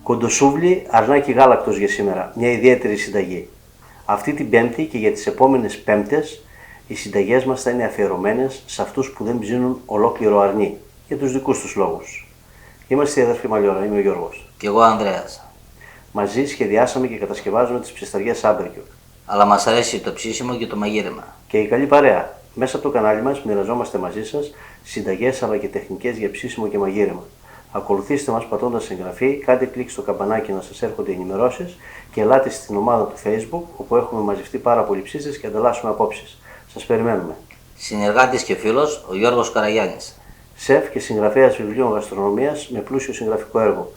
Κοντοσούβλι, αρνάκι γάλακτος για σήμερα, μια ιδιαίτερη συνταγή. Αυτή την Πέμπτη και για τις επόμενες Πέμπτες οι συνταγές μας θα είναι αφιερωμένες σε αυτούς που δεν ψήνουν ολόκληρο αρνί, για τους δικούς τους λόγους. Είμαστε οι αδερφοί Μαλιόρα, είμαι ο Γιώργος. Και εγώ Ανδρέας. Μαζί σχεδιάσαμε και κατασκευάζουμε τις ψισταριές Άμπερκιου. Αλλά μας αρέσει το ψήσιμο και το μαγείρεμα. Και η καλή παρέα. Μέσα από το κανάλι μας μοιραζόμαστε μαζί σας συνταγές αλλά και τεχνικές για ψήσιμο και μαγείρεμα. Ακολουθήστε μας πατώντας εγγραφή, κάντε κλικ στο καμπανάκι να σας έρχονται ενημερώσεις και ελάτε στην ομάδα του Facebook όπου έχουμε μαζευτεί πάρα πολλοί ψήστες και ανταλλάσσουμε απόψεις. Σας περιμένουμε. Συνεργάτης και φίλος ο Γιώργος Καραγιάννης. Σεφ και συγγραφέας βιβλίων γαστρονομίας με πλούσιο συγγραφικό έργο.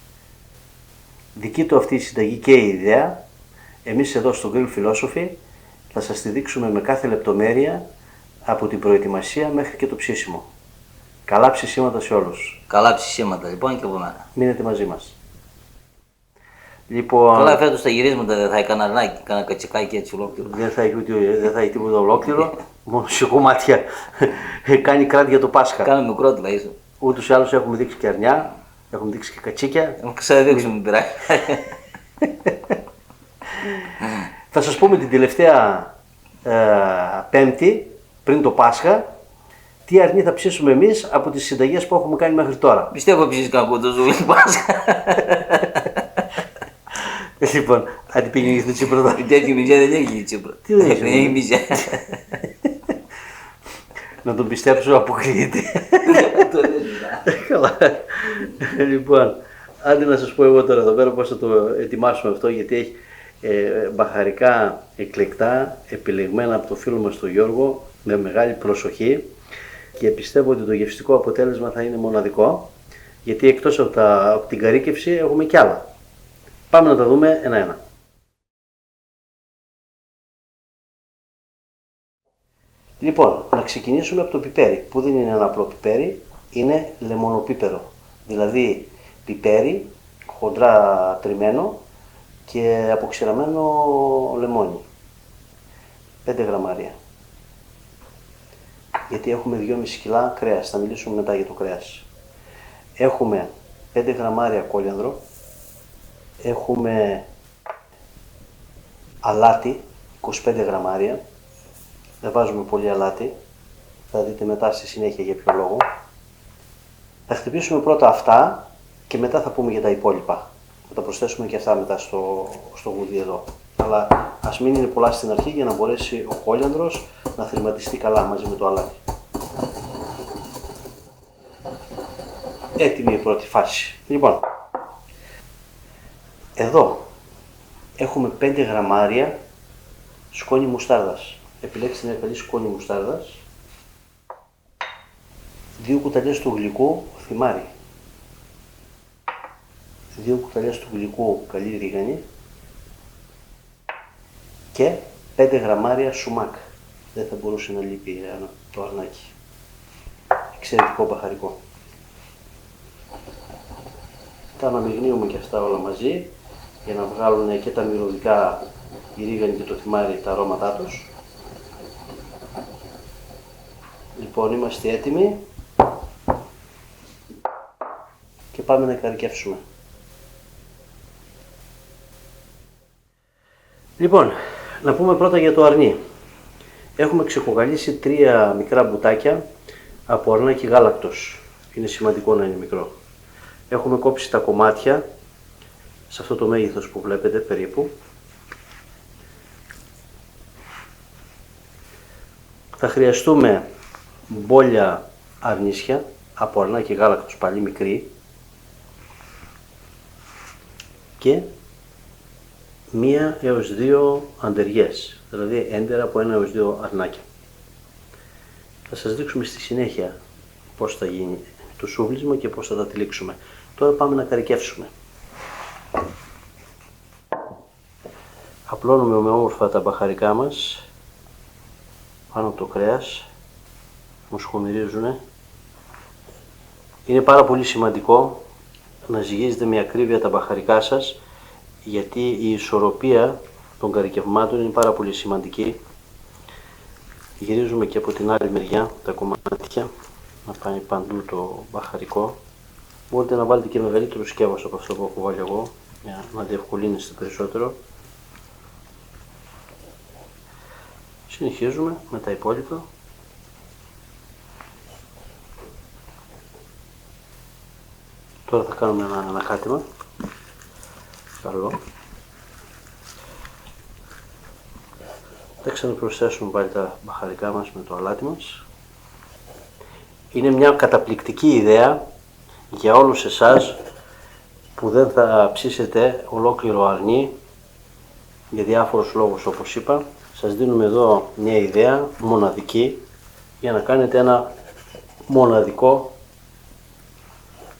Δική του αυτή η συνταγή και η ιδέα, εμείς εδώ στο Grill Philosophy θα σας τη δείξουμε με κάθε λεπτομέρεια από την προετοιμασία μέχρι και το ψήσιμο. Καλά ψησίματα σε όλους. Καλά ψησίματα λοιπόν και από μένα. Μείνετε μαζί μας. Λοιπόν, καλά φέτος τα γυρίσματα δεν θα έκανα αρνάκι, κάνα κατσικάκι έτσι ολόκληρο. Δεν θα έχει τίποτα ολόκληρο, μόνο σε κομμάτια. Κάνει κράτη για το Πάσχα. Κάνουμε μικρό τουλάχιστον. Ούτως ή άλλως έχουμε δείξει και αρνιά, έχουμε δείξει και κατσίκια. Έχουμε ξαναδείξουμε την πειρά. Θα σας πούμε την τελευταία Πέμπτη, πριν το Πάσχα, τι αρνί θα ψήσουμε εμείς από τις συνταγές που έχουμε κάνει μέχρι τώρα. Πιστεύω ψήσεις κάποιο το ζούλι Πάσχα. Λοιπόν, αν πήγαινε στο Τσίπρο τώρα. Τέτοια μυζιά δεν έχει η Τσίπρο. Τι δεν έχει. Δεν έχει μυζιά. Να τον πιστέψω αποκλείεται. Καλά. Λοιπόν, άντε να σας πω εγώ τώρα εδώ πέρα πώς θα το ετοιμάσουμε αυτό, γιατί έχει μπαχαρικά εκλεκτά, επιλεγμένα από το φίλο μας τον Γιώργο, με μεγάλη προσοχή, και πιστεύω ότι το γευστικό αποτέλεσμα θα είναι μοναδικό, γιατί εκτός από την καρύκευση έχουμε κι άλλα. Πάμε να τα δούμε ένα-ένα. Λοιπόν, να ξεκινήσουμε από το πιπέρι, που δεν είναι ένα απλό πιπέρι, είναι λεμονοπίπερο. Δηλαδή πιπέρι, χοντρά τριμμένο και αποξηραμένο λεμόνι. 5 γραμμάρια. Γιατί έχουμε 2,5 κιλά κρέας, θα μιλήσουμε μετά για το κρέας. Έχουμε 5 γραμμάρια κόλιανδρο. Έχουμε αλάτι, 25 γραμμάρια. Δεν βάζουμε πολύ αλάτι, θα δείτε μετά στη συνέχεια για ποιο λόγο. Θα χτυπήσουμε πρώτα αυτά και μετά θα πούμε για τα υπόλοιπα. Θα τα προσθέσουμε και αυτά μετά στο γουδί εδώ. Αλλά ας μην είναι πολλά στην αρχή για να μπορέσει ο κόλιανδρος να θρηματιστεί καλά μαζί με το αλάτι. Έτοιμη η πρώτη φάση. Λοιπόν, εδώ έχουμε 5 γραμμάρια σκόνη μουστάρδας. Επιλέξτε μια καλή σκόνη μουστάρδας. 2 κουταλιές του γλυκού θυμάρι. 2 κουταλιές του γλυκού καλή ρίγανη. Και 5 γραμμάρια σουμάκ. Δεν θα μπορούσε να λείπει το αρνάκι. Εξαιρετικό μπαχαρικό. Τα αναμειγνύουμε και αυτά όλα μαζί για να βγάλουν και τα μυρωδικά, η ρίγανη και το θυμάρι, τα αρώματά τους. Λοιπόν, είμαστε έτοιμοι και πάμε να καρικεύσουμε. Λοιπόν, να πούμε πρώτα για το αρνί. Έχουμε ξεκοκαλίσει 3 μικρά μπουτάκια από αρνάκι γάλακτος. Είναι σημαντικό να είναι μικρό. Έχουμε κόψει τα κομμάτια σε αυτό το μέγεθος που βλέπετε περίπου. Θα χρειαστούμε μπόλια αρνίσια από αρνάκι γάλακτος, πάλι μικρή, και 1 έως 2 αντεριές, δηλαδή έντερα από 1 έως 2 αρνάκια. Θα σας δείξουμε στη συνέχεια πώς θα γίνει το σούβλισμα και πώς θα τα τυλίξουμε. Τώρα πάμε να καρικεύσουμε. Απλώνουμε με όμορφα τα μπαχαρικά μας πάνω από το κρέας, μας χωμυρίζουνε. Είναι πάρα πολύ σημαντικό να ζυγίζετε με ακρίβεια τα μπαχαρικά σας, γιατί η ισορροπία των καρικευμάτων είναι πάρα πολύ σημαντική. Γυρίζουμε και από την άλλη μεριά τα κομμάτια, να πάει παντού το μπαχαρικό. Μπορείτε να βάλετε και μεγαλύτερο σκεύος από αυτό που έχω βάλει εγώ, για να διευκολύνεστε περισσότερο. Συνεχίζουμε με τα υπόλοιπα. Τώρα θα κάνουμε ένα ανακάτεμα. Καλό. Θα ξαναπροσθέσουμε πάλι τα μπαχαρικά μας με το αλάτι μας. Είναι μια καταπληκτική ιδέα για όλους εσάς που δεν θα ψήσετε ολόκληρο αρνί για διάφορους λόγους, όπως είπα. Σας δίνουμε εδώ μια ιδέα μοναδική για να κάνετε ένα μοναδικό,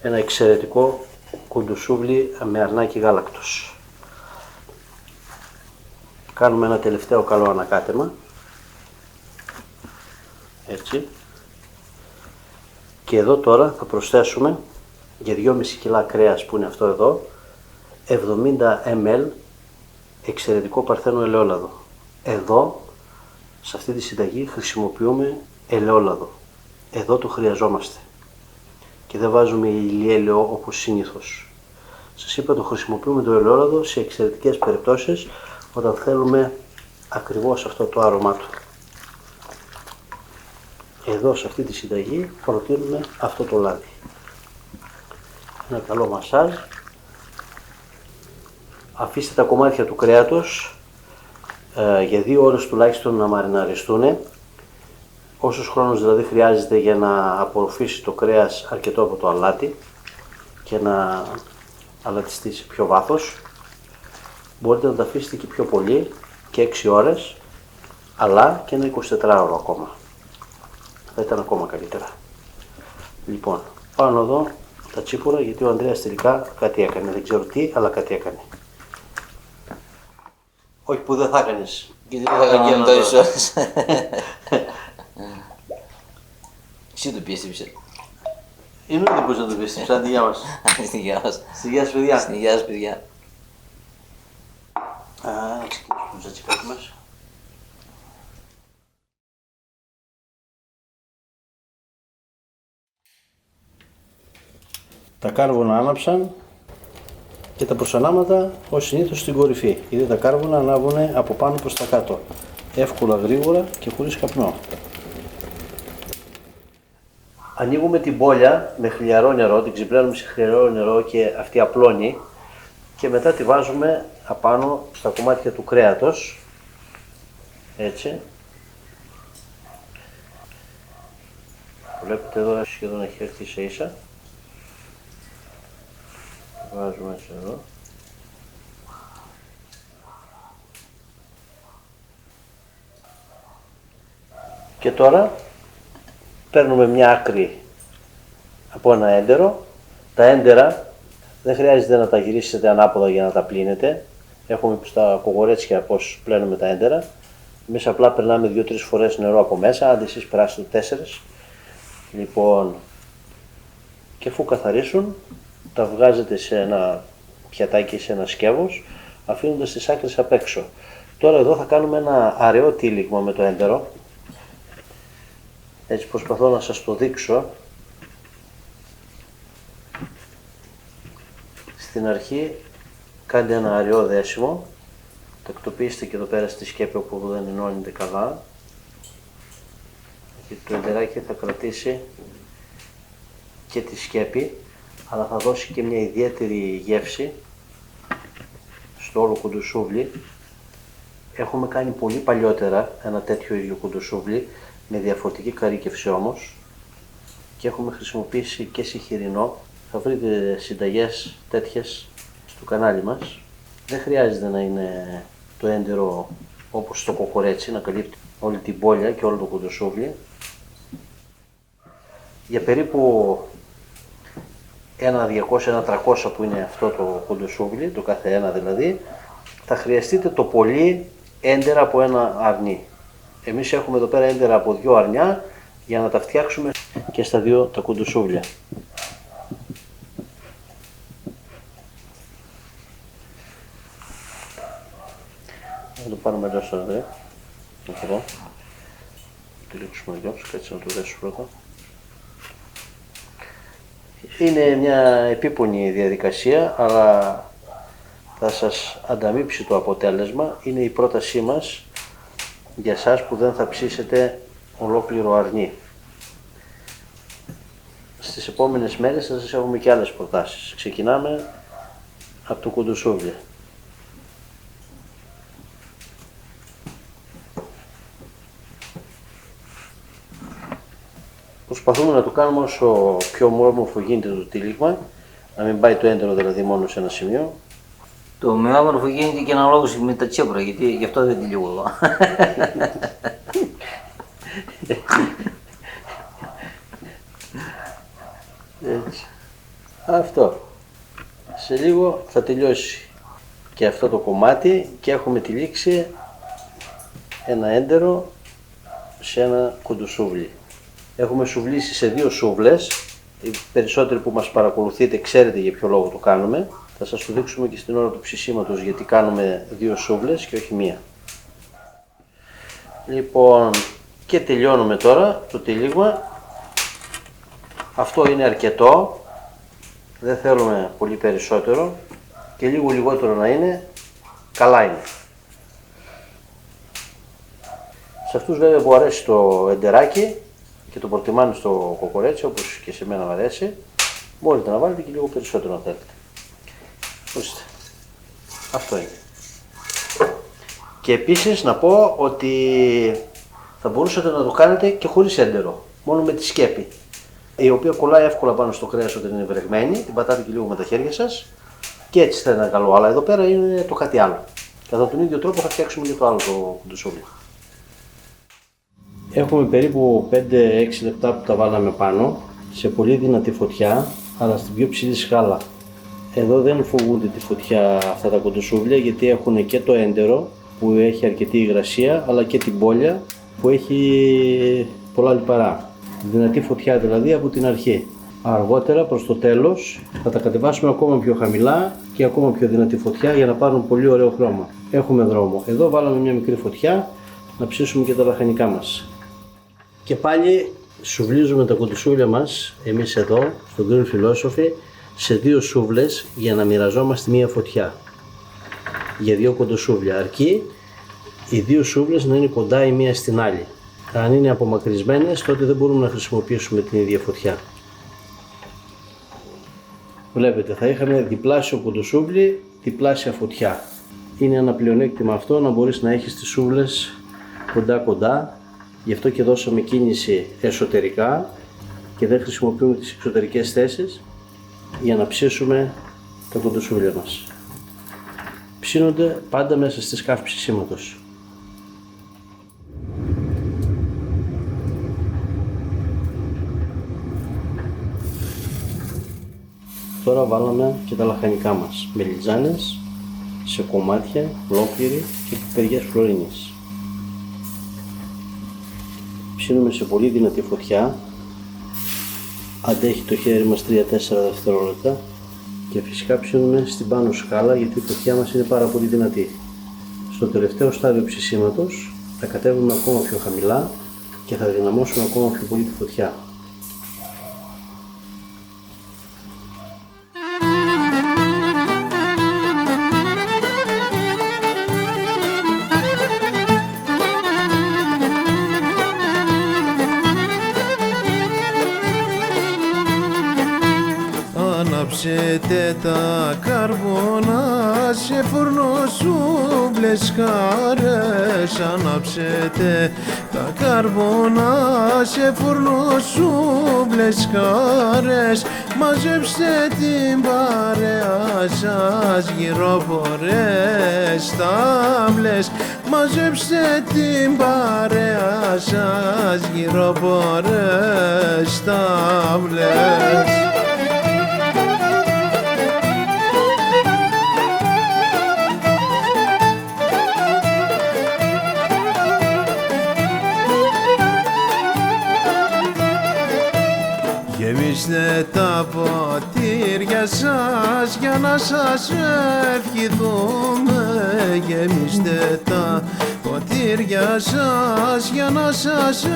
ένα εξαιρετικό κουντουσούβλι με αρνάκι γάλακτος. Κάνουμε ένα τελευταίο καλό ανακάτεμα, έτσι, και εδώ τώρα θα προσθέσουμε για 2,5 κιλά κρέας που είναι αυτό εδώ 70 ml εξαιρετικό παρθένο ελαιόλαδο. Εδώ σε αυτή τη συνταγή χρησιμοποιούμε ελαιόλαδο, εδώ το χρειαζόμαστε και δεν βάζουμε ηλιέλαιο όπως συνήθως. Σας είπα, το χρησιμοποιούμε το ελαιόλαδο σε εξαιρετικές περιπτώσεις όταν θέλουμε ακριβώς αυτό το άρωμά του. Εδώ σε αυτή τη συνταγή προτείνουμε αυτό το λάδι. Ένα καλό μασάζ. Αφήστε τα κομμάτια του κρέατος για 2 ώρες τουλάχιστον να μαριναριστούν. Όσος χρόνος δηλαδή χρειάζεται για να απορροφήσει το κρέας αρκετό από το αλάτι και να αλατιστεί σε πιο βάθος. Μπορείτε να τα αφήσετε και πιο πολύ, και 6 ώρες, αλλά και ένα 24ωρο ακόμα. Θα ήταν ακόμα καλύτερα. Λοιπόν, πάνω εδώ τα τσίπουρα, γιατί ο Ανδρέας τελικά κάτι έκανε. Δεν ξέρω τι, αλλά κάτι έκανε. Όχι που δεν θα έκανες. Γιατί δεν θα κάνω τόσες ώρες. Εσύ το πίστεψε. Είναι ότι πώς να το πίστεψε, αντί γεια μας. Στη γεια μας. Στη γεια σας παιδιά. Στη γεια σας παιδιά. Να ξεκινήσουμε το τζατσικάκι μας. Τα κάρβουνα άναψαν και τα προσανάματα ως συνήθως στην κορυφή. Γιατί τα κάρβουνα ανάβουν από πάνω προς τα κάτω. Εύκολα, γρήγορα και χωρίς καπνό. Ανοίγουμε την μπόλια με χλιαρό νερό, την ξυπνάμε σε χλιαρό νερό και αυτή απλώνει. Και μετά τη βάζουμε απάνω στα κομμάτια του κρέατος, έτσι. Βλέπετε εδώ σχεδόν έχει έρθει σε ίσα. Βάζουμε έτσι εδώ. Και τώρα παίρνουμε μια άκρη από ένα έντερο. Τα έντερα δεν χρειάζεται να τα γυρίσετε ανάποδα για να τα πλύνετε. Έχουμε στα κοκορέτσια πώς πλένουμε τα έντερα. Εμείς απλά περνάμε 2-3 φορές νερό από μέσα, άντε εσείς περάσετε 4. Λοιπόν, και αφού καθαρίσουν, τα βγάζετε σε ένα πιατάκι, σε ένα σκεύος, αφήνοντας τις άκρες απ' έξω. Τώρα εδώ θα κάνουμε ένα αραιό τύλιγμα με το έντερο. Έτσι προσπαθώ να σας το δείξω. Στην αρχή κάντε ένα αραιό δέσιμο, τακτοποιήστε και εδώ πέρα στη σκέπη όπου δεν ενώνεται καλά, γιατί το εντεράκι θα κρατήσει και τη σκέπη, αλλά θα δώσει και μια ιδιαίτερη γεύση στο όλο κουντουσούβλι. Έχουμε κάνει πολύ παλιότερα ένα τέτοιο ίδιο κουντουσούβλι, με διαφορετική καρύκευση όμως, και έχουμε χρησιμοποιήσει και σιχηρινό. Θα βρείτε συνταγές τέτοιες στο κανάλι μας. Δεν χρειάζεται να είναι το έντερο όπως το κοκορέτσι, να καλύπτει όλη την μπόλια και όλο το κουντουσούβλι. Για περίπου ένα 200, ένα 300 που είναι αυτό το κουντουσούβλι, το κάθε ένα δηλαδή, θα χρειαστείτε το πολύ έντερα από ένα αρνί. Εμείς έχουμε εδώ πέρα έντερα από 2 αρνιά για να τα φτιάξουμε και στα 2 τα κουντουσούβλια. Θα το πάρουμε εδώ στο εδώ. Εδώ. Το ρίξουμε εδώ, κάτσε να το δέσω πρώτα. Είναι μια επίπονη διαδικασία, αλλά θα σας ανταμείψει το αποτέλεσμα. Είναι η πρότασή μας για εσάς που δεν θα ψήσετε ολόκληρο αρνί. Στις επόμενες μέρες θα σας έχουμε και άλλες προτάσεις. Ξεκινάμε από το κοντοσούβλι. Προσπαθούμε να το κάνουμε όσο πιο όμορφο γίνεται το τύλιγμα, να μην πάει το έντερο δηλαδή μόνο σε ένα σημείο. Το ομοιόμορφο γίνεται και αναλόγως με τα τσέπουρα, γιατί γι' αυτό δεν τυλίγω εγώ. Έτσι. Αυτό. Σε λίγο θα τελειώσει και αυτό το κομμάτι και έχουμε τυλίξει ένα έντερο σε ένα κοντοσούβλι. Έχουμε σουβλήσει σε 2 σούβλες. Οι περισσότεροι που μας παρακολουθείτε ξέρετε για ποιο λόγο το κάνουμε. Θα σας το δείξουμε και στην ώρα του ψησίματος γιατί κάνουμε 2 σούβλες και όχι μία. Λοιπόν, και τελειώνουμε τώρα το τυλίγμα. Αυτό είναι αρκετό. Δεν θέλουμε πολύ περισσότερο και λίγο λιγότερο να είναι, καλά είναι. Σε αυτούς βέβαια που αρέσει το εντεράκι και το προτιμάνε στο κοκορέτσι, όπως και σε μένα μου αρέσει, μπορείτε να βάλετε και λίγο περισσότερο αν θέλετε. Ορίστε. Αυτό είναι. Και επίσης να πω ότι θα μπορούσατε να το κάνετε και χωρίς έντερο, μόνο με τη σκέπη, η οποία κολλάει εύκολα πάνω στο κρέας όταν είναι βρεγμένη, την πατάτε και λίγο με τα χέρια σας και έτσι θα είναι καλό, αλλά εδώ πέρα είναι το κάτι άλλο. Κατά τον ίδιο τρόπο θα φτιάξουμε και το άλλο το κοντοσούβλι. Έχουμε περίπου 5-6 λεπτά που τα βάλαμε πάνω, σε πολύ δυνατή φωτιά, αλλά στην πιο ψηλή σκάλα. Εδώ δεν φοβούνται τη φωτιά αυτά τα κοντοσούβλια γιατί έχουν και το έντερο που έχει αρκετή υγρασία, αλλά και την μπόλια που έχει πολλά λιπαρά. Δυνατή φωτιά δηλαδή από την αρχή. Αργότερα προς το τέλος θα τα κατεβάσουμε ακόμα πιο χαμηλά και ακόμα πιο δυνατή φωτιά για να πάρουν πολύ ωραίο χρώμα. Έχουμε δρόμο. Εδώ βάλαμε μια μικρή φωτιά να ψήσουμε και τα λαχανικά μας. Και πάλι σουβλίζουμε τα κοντοσούβλια μας εμείς εδώ στο Green Philosophy σε 2 σούβλες για να μοιραζόμαστε μια φωτιά. Για 2 κοντοσούβλια αρκεί οι 2 σούβλες να είναι κοντά η μία στην άλλη. Αν είναι απομακρυσμένες τότε δεν μπορούμε να χρησιμοποιήσουμε την ίδια φωτιά. Βλέπετε, θα είχαμε διπλάσιο κοντοσούβλι, διπλάσια φωτιά. Είναι ένα πλεονέκτημα αυτό να μπορείς να έχεις τις σούβλες κοντά κοντά. Γι' αυτό και δώσαμε κίνηση εσωτερικά και δεν χρησιμοποιούμε τις εξωτερικές θέσεις για να ψήσουμε τα κοντοσούβλια μας. Ψήνονται πάντα μέσα στη σκάφη ψησίματος. Τώρα βάλαμε και τα λαχανικά μας, μελιτζάνες σε κομμάτια, ολόκληρη και πιπεριές φλωρίνης. Ψήνουμε σε πολύ δυνατή φωτιά, αντέχει το χέρι μας 3-4 δευτερόλεπτα και φυσικά ψήνουμε στην πάνω σκάλα γιατί η φωτιά μας είναι πάρα πολύ δυνατή. Στο τελευταίο στάδιο ψησίματος θα κατέβουμε ακόμα πιο χαμηλά και θα δυναμώσουμε ακόμα πιο πολύ τη φωτιά. Ανάψετε τα καρβόνα σε φούρνο σούβλες χαρές. Ανάψετε τα καρβόνα σε φούρνο σούβλες χαρές. Μαζέψτε την παρέα σας γύρω πορές τάβλες. Μαζέψτε την παρέα σας γύρω πορές τάβλες. Γεμίστε τα ποτήρια σας για να σας ευχηθούμε. Γεμίστε τα ποτήρια σας για να σας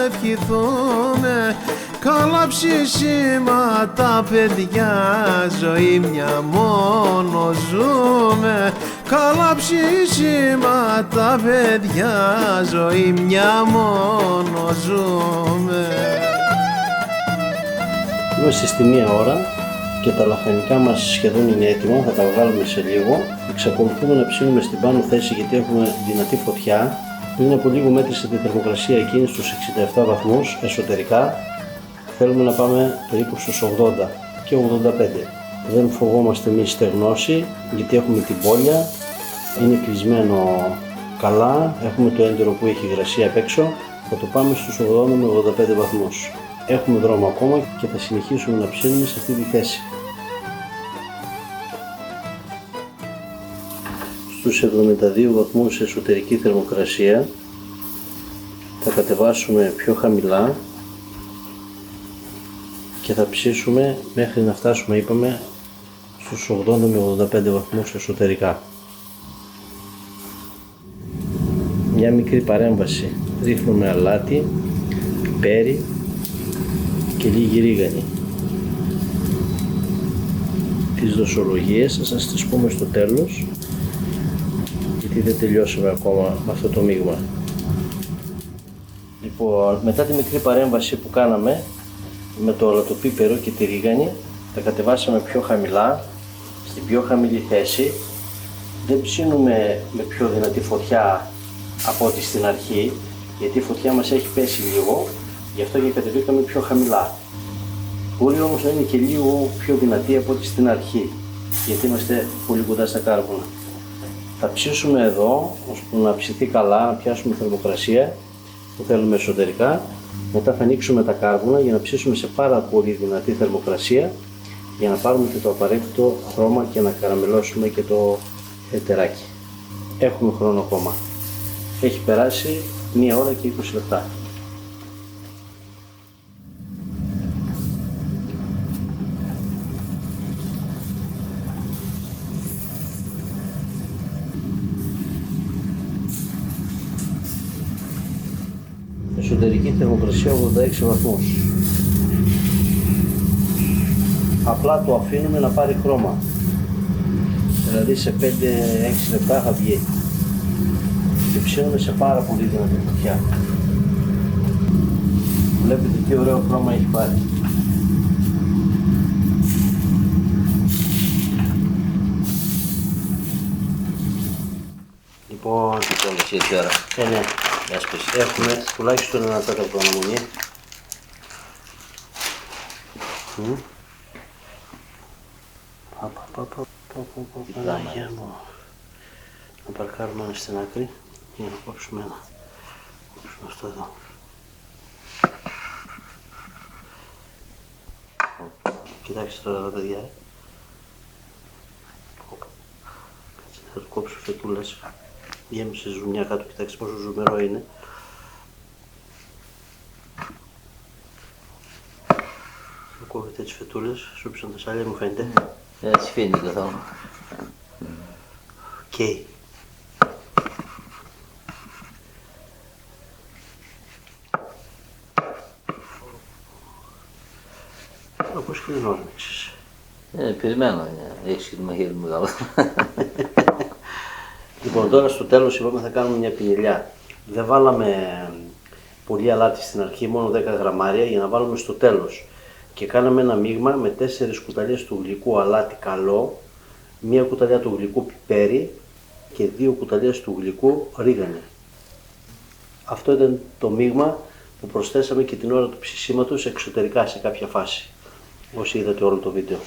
ευχηθούμε. καλά ψήσιμα παιδιά, ζωή μια μόνο ζούμε. Καλά ψήσιμα παιδιά, ζωή μια μόνο ζούμε. Είμαστε στη μία ώρα και τα λαχανικά μας σχεδόν είναι έτοιμα, θα τα βγάλουμε σε λίγο. Εξακολουθούμε να ψήνουμε στην πάνω θέση γιατί έχουμε δυνατή φωτιά. Πριν από λίγο μέτρησα τη θερμοκρασία εκείνη στους 67 βαθμούς εσωτερικά. Θέλουμε να πάμε περίπου στους 80 και 85. Δεν φοβόμαστε μη στεγνώσει γιατί έχουμε την πόλια, είναι κλεισμένο καλά, έχουμε το έντερο που έχει υγρασία απ' έξω. Θα το πάμε στους 80 με 85 βαθμούς. Έχουμε δρόμο ακόμα και θα συνεχίσουμε να ψήνουμε σε αυτή τη θέση. Στους 72 βαθμούς εσωτερική θερμοκρασία θα κατεβάσουμε πιο χαμηλά και θα ψήσουμε μέχρι να φτάσουμε, είπαμε, στους 80 με 85 βαθμούς εσωτερικά. Μια μικρή παρέμβαση, ρίχνουμε αλάτι, πιπέρι και λίγη ρίγανη. Τις δοσολογίες θα σας τις πούμε στο τέλος γιατί δεν τελειώσαμε ακόμα με αυτό το μείγμα. Λοιπόν, μετά τη μικρή παρέμβαση που κάναμε με το αλατοπίπερο και τη ρίγανη, τα κατεβάσαμε πιο χαμηλά, στην πιο χαμηλή θέση. Δεν ψήνουμε με πιο δυνατή φωτιά από ό,τι στην αρχή, γιατί η φωτιά μας έχει πέσει λίγο, γι' αυτό και κατεβήκαμε πιο χαμηλά. Μπορεί όμως να είναι και λίγο πιο δυνατή από ό,τι στην αρχή, γιατί είμαστε πολύ κοντά στα κάρβουνα. Θα ψήσουμε εδώ, ώσπου να ψηθεί καλά, να πιάσουμε θερμοκρασία που θέλουμε εσωτερικά. Μετά θα ανοίξουμε τα κάρβουνα για να ψήσουμε σε πάρα πολύ δυνατή θερμοκρασία για να πάρουμε και το απαραίτητο χρώμα και να καραμελώσουμε και το εταιράκι. Έχουμε χρόνο ακόμα. Έχει περάσει 1 ώρα και 20 λεπτά. Εσωτερική θερμοκρασία 86 βαθμούς. Απλά το αφήνουμε να πάρει χρώμα. Δηλαδή σε 5-6 λεπτά θα βγει. Και ψήνουμε σε πάρα πολύ δυνατή φωτιά. Βλέπετε τι ωραίο χρώμα έχει πάρει. Λοιπόν, ναι. Έχουμε τουλάχιστον 1 τέταρτο αναμονή. Παναγία μου. Να παρκάρουμε ένα στην άκρη για να κόψουμε ένα. Κόψουμε αυτό εδώ. Κοιτάξτε τώρα τα παιδιά. Θα του κόψω φετούλες. Γέμισε ζουμιά κάτω, κοιτάξτε πόσο ζουμερό είναι. Θα κόβετε τις φετούλες, σούψαν τα σάλια, μου φαίνεται. Έτσι φαίνεται καθόλου. Οκ. Όπως και δεν όρμηξες. Περιμένω, έχεις και το μαχαίρι μεγάλο. Λοιπόν, τώρα στο τέλος είπαμε θα κάνουμε μια πινελιά. Δεν βάλαμε πολύ αλάτι στην αρχή, μόνο 10 γραμμάρια για να βάλουμε στο τέλος. Και κάναμε ένα μείγμα με 4 κουταλιές του γλυκού αλάτι καλό, 1 κουταλιά του γλυκού πιπέρι και 2 κουταλιές του γλυκού ρίγανη. Αυτό ήταν το μείγμα που προσθέσαμε και την ώρα του ψησίματος εξωτερικά σε κάποια φάση. Όσοι είδατε όλο το βίντεο.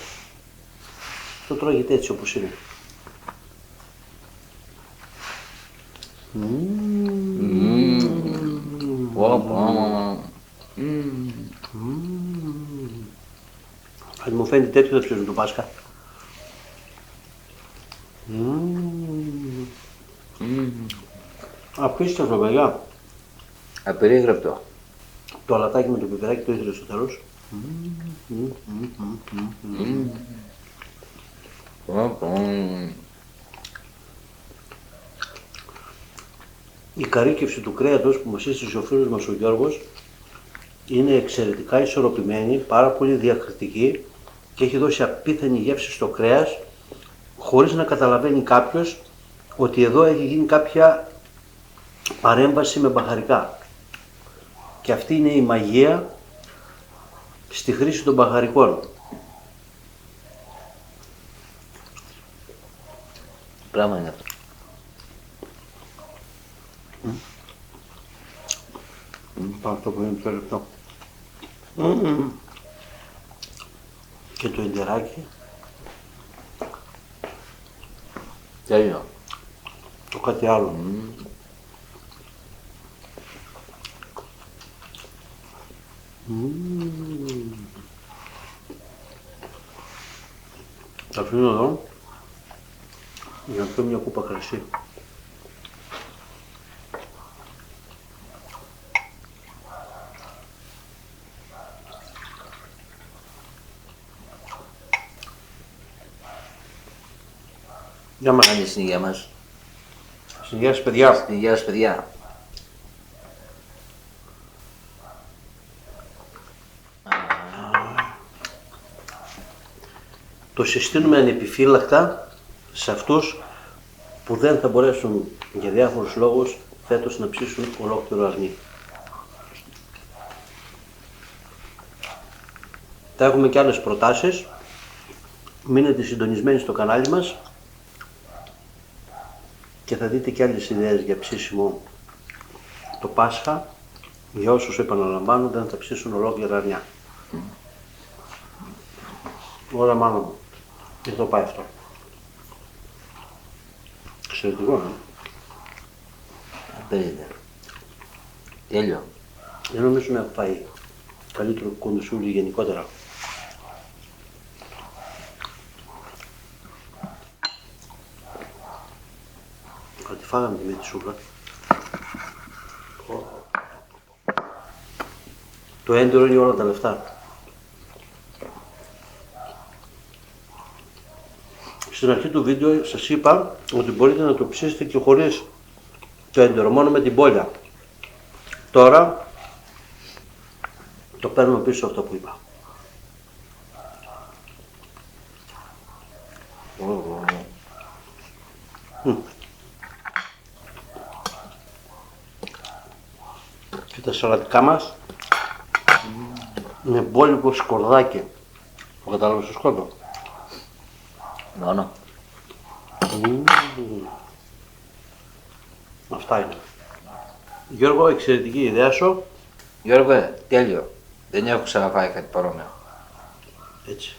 Το τρώγεται έτσι όπως είναι. Αν μου φαίνεται τέτοιο θα ψήσουμε το Πάσχα. Απίστευτο παιδιά. Απερίγραπτο. Το αλατάκι με το πιπεράκι το ήθελε στο τέλος. Η καρύκευση του κρέατος που μας σύστησε ο φίλος μας ο Γιώργος είναι εξαιρετικά ισορροπημένη, πάρα πολύ διακριτική και έχει δώσει απίθανη γεύση στο κρέας, χωρίς να καταλαβαίνει κάποιος ότι εδώ έχει γίνει κάποια παρέμβαση με μπαχαρικά. Και αυτή είναι η μαγεία στη χρήση των μπαχαρικών. Πράγμα είναι αυτό. Πάω αυτό που είναι πιο λεπτό. Και το εντεράκι. Τέλειο. Το κάτι άλλο. Θα αφήνω εδώ για να πιω μια κούπα κρασί. Για μας. Άντε στην υγεία μας. Στην υγεία σας, παιδιά. Στην υγεία σας, παιδιά. Το συστήνουμε ανεπιφύλακτα σε αυτούς που δεν θα μπορέσουν για διάφορους λόγους φέτος να ψήσουν ολόκληρο αρνί. Θα έχουμε και άλλες προτάσεις. Μείνετε συντονισμένοι στο κανάλι μας και θα δείτε και άλλες ιδέες για ψήσιμο το Πάσχα για όσους, επαναλαμβάνω, δεν θα ψήσουν ολόκληρα αρνιά. Ωραία, μάνα μου. Εδώ πάει αυτό. Εξαιρετικό, Παίζεται. Τέλειο. Δεν νομίζω να έχω φάει καλύτερο κοντοσούλι γενικότερα. Κάτι φάγαμε με τη σούβλα. Το έντερο είναι όλα τα λεφτά. Στην αρχή του βίντεο σας είπα ότι μπορείτε να το ψήσετε και χωρίς το έντερο, μόνο με την μπόλια. Τώρα το παίρνω πίσω αυτό που είπα. Και τα σαλατικά μας με μπόλικο σκορδάκι. Το κατάλαβες το σκόρδο? Μόνο. Αυτά είναι. Γιώργο, εξαιρετική ιδέα σου. Γιώργο, τέλειο. Δεν έχω ξαναφάει κάτι παρόμοιο. Έτσι.